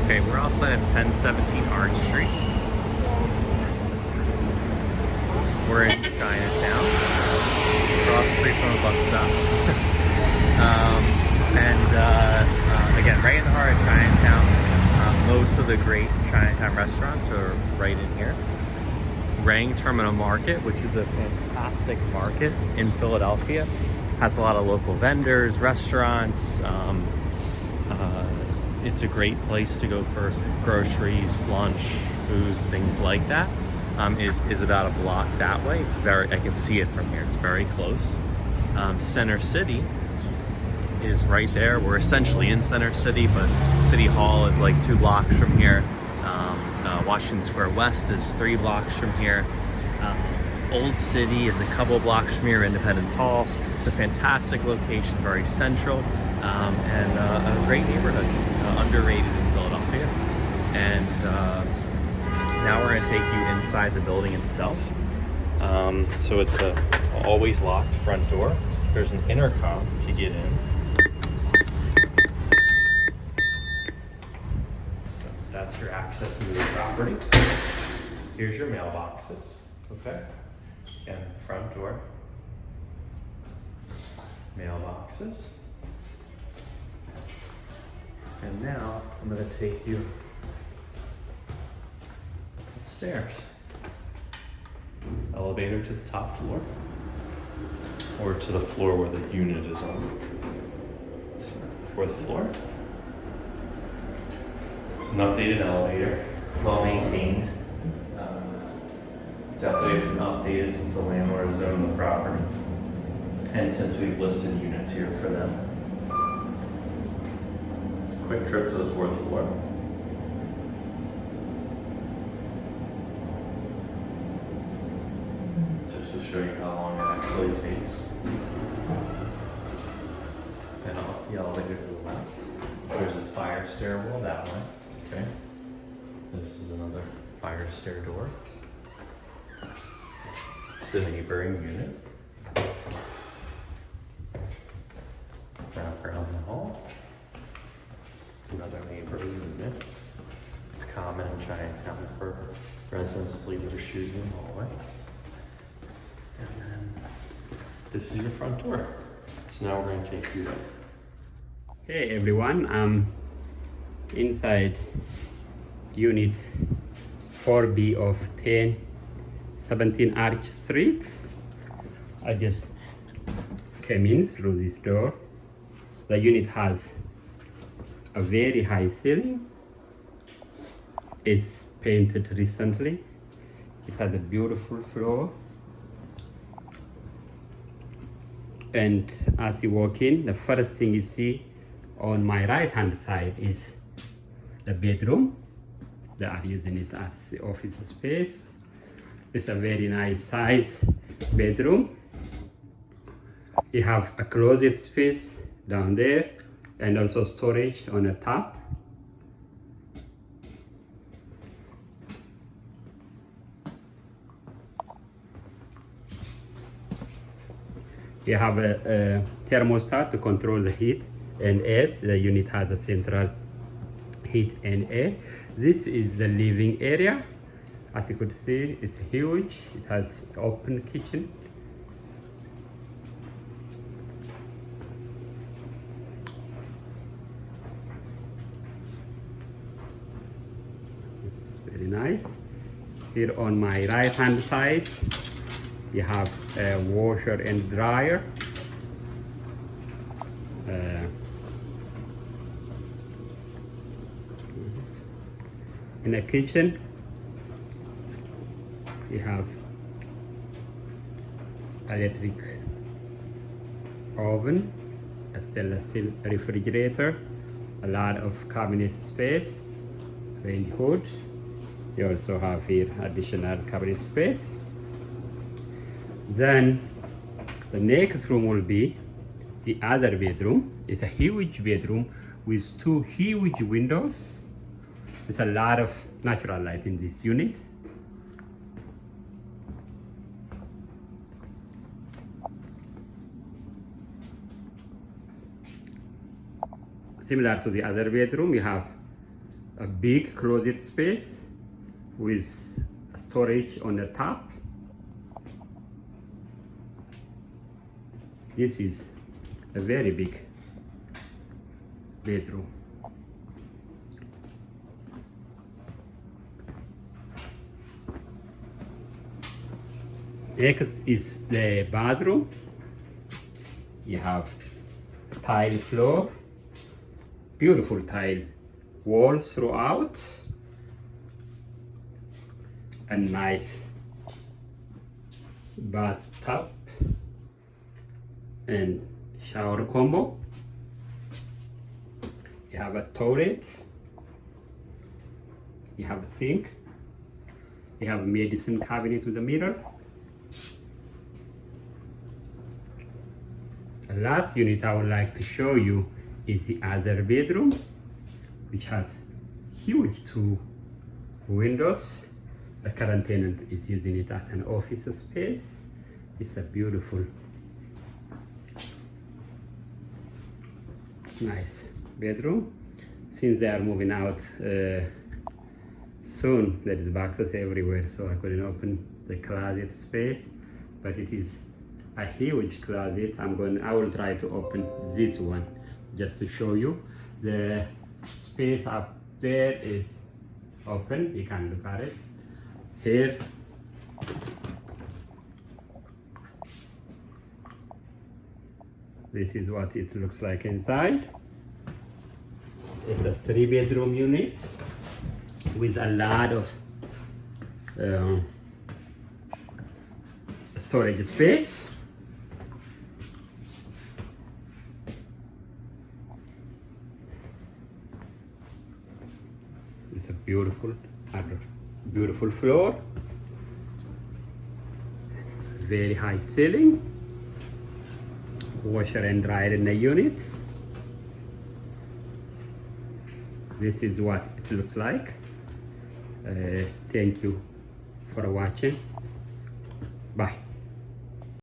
Okay, we're outside of 1017 Arch Street. We're in Chinatown, across the street from a bus stop. Again, right in the heart of Chinatown. Most of the great Chinatown restaurants are right in here. Rang Terminal Market, which is a fantastic market in Philadelphia, has a lot of local vendors, restaurants. It's a great place to go for groceries, lunch, food, things like that. Is about a block that way. It's very, I can see it from here. It's very close. Center City is right there. We're essentially in Center City, but City Hall is like 2 blocks from here. Washington Square West is 3 blocks from here. Old City is a couple blocks from here. Independence Hall. It's a fantastic location, very central, and a great neighborhood, underrated in Philadelphia. And now we're going to take you inside the building itself. So it's a always locked front door. There's an intercom to get in. So that's your access into the property. Here's your mailboxes. Okay. Again, front door. Mailboxes. And now I'm going to take you upstairs. Elevator to the top floor, or to the floor where the unit is on. So, 4th floor. It's an updated elevator, well maintained. Definitely has been updated since the landlord has owned the property, and since we've listed units here for them. It's a quick trip to the 4th floor. Just to show you how long it actually takes. And off the elevator to the left, there's a fire stairwell that way. Okay. This is another fire stair door. It's a neighboring unit. Wrap around the hall. It's another neighboring unit. It's common in Chinatown for residents to leave their shoes in the hallway. And then this is your front door. So now we're going to take you there. Hey everyone, I'm inside unit 4B of 1017 Arch Street. I just came in through this door. The unit has a very high ceiling. It's painted recently. It has a beautiful floor. And as you walk in, the first thing you see on my right hand side is the bedroom. They are using it as the office space. It's a very nice size bedroom. You have a closet space down there and also storage on the top. You have a thermostat to control the heat and air. The unit has a central heat and air. This is the living area. As you could see, it's huge. It has open kitchen. It's very nice. Here on my right hand side, you have a washer and dryer. In the kitchen, you have electric oven, a stainless steel refrigerator, a lot of cabinet space, rain hood. You also have here additional cabinet space. Then the next room will be the other bedroom. It's a huge bedroom with 2 huge windows. There's a lot of natural light in this unit. Similar to the other bedroom, you have a big closet space with storage on the top. This is a very big bedroom. Next is the bathroom. You have tile floor, beautiful tile walls throughout, a nice bathtub and shower combo. You have a toilet, you have a sink, you have a medicine cabinet with a mirror. The last unit I would like to show you is the other bedroom, which has huge 2 windows. The current tenant is using it as an office space. It's a beautiful, nice bedroom. Since they are moving out soon, there is boxes everywhere, so I couldn't open the closet space, but it is a huge closet. I will try to open this one just to show you. The space up there is open, you can look at it. Here, this is what it looks like inside. It's a 3-bedroom unit with a lot of storage space. It's a beautiful floor, very high ceiling, washer and dryer in the unit. This is what it looks like. Thank you for watching. Bye.